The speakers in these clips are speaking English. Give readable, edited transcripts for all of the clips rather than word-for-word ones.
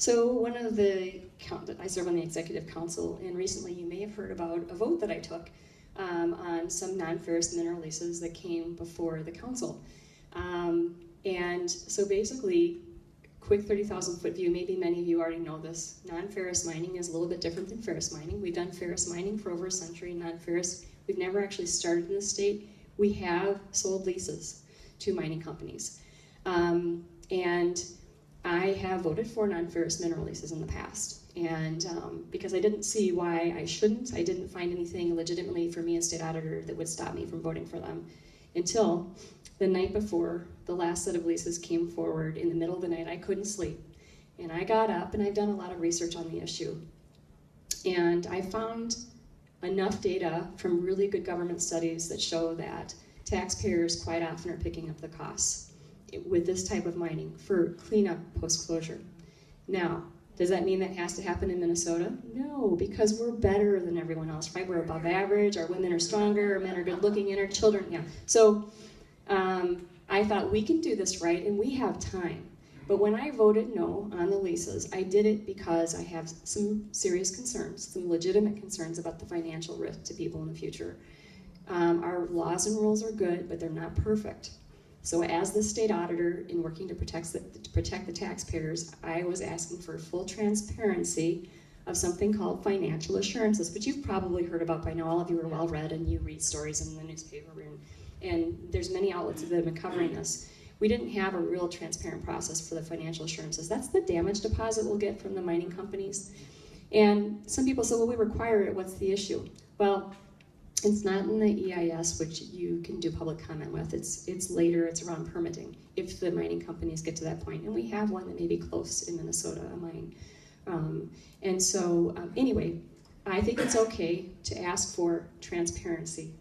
So one of I serve on the executive council, and recently you may have heard about a vote that I took on some non-ferrous mineral leases that came before the council. And so basically, quick 30,000 foot view, maybe many of you already know this, non-ferrous mining is a little bit different than ferrous mining. We've done ferrous mining for over a century, non-ferrous, we've never actually started in the state. We have sold leases to mining companies. And I have voted for non-ferrous mineral leases in the past. And because I didn't see why I shouldn't, I didn't find anything legitimately for me as state auditor that would stop me from voting for them until the night before the last set of leases came forward. In the middle of the night, I couldn't sleep. And I got up, and I've done a lot of research on the issue. And I found enough data from really good government studies that show that taxpayers quite often are picking up the costs with this type of mining for cleanup post-closure. Now, does that mean that has to happen in Minnesota? No, because we're better than everyone else, right? We're above average, our women are stronger, our men are good looking, and our children, yeah. So I thought we can do this right, and we have time. But when I voted no on the leases, I did it because I have some serious concerns, some legitimate concerns about the financial risk to people in the future. Our laws and rules are good, but they're not perfect. So as the state auditor in working to protect the taxpayers, I was asking for full transparency of something called financial assurances, which you've probably heard about by now. All of you are well read and you read stories in the newspaper, and there's many outlets that have been covering this. We didn't have a real transparent process for the financial assurances. That's the damage deposit we'll get from the mining companies. And some people say, well, we require it, what's the issue? Well, it's not in the EIS, which you can do public comment with. It's later, it's around permitting, if the mining companies get to that point. And we have one that may be close in Minnesota, a mine. Anyway, I think it's okay to ask for transparency.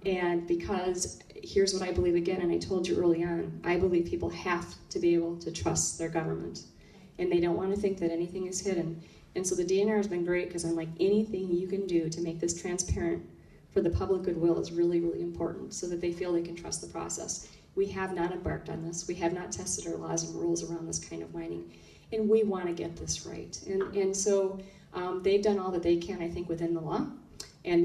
And because here's what I believe again, and I told you early on, I believe people have to be able to trust their government. And they don't want to think that anything is hidden. And so the DNR has been great because I'm like, anything you can do to make this transparent for the public goodwill is really, really important so that they feel they can trust the process. We have not embarked on this. We have not tested our laws and rules around this kind of mining. And we want to get this right. And so they've done all that they can, I think, within the law. And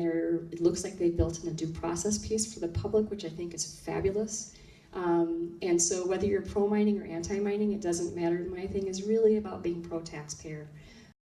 it looks like they've built in a due process piece for the public, which I think is fabulous. And so whether you're pro-mining or anti-mining, it doesn't matter. My thing is really about being pro-taxpayer.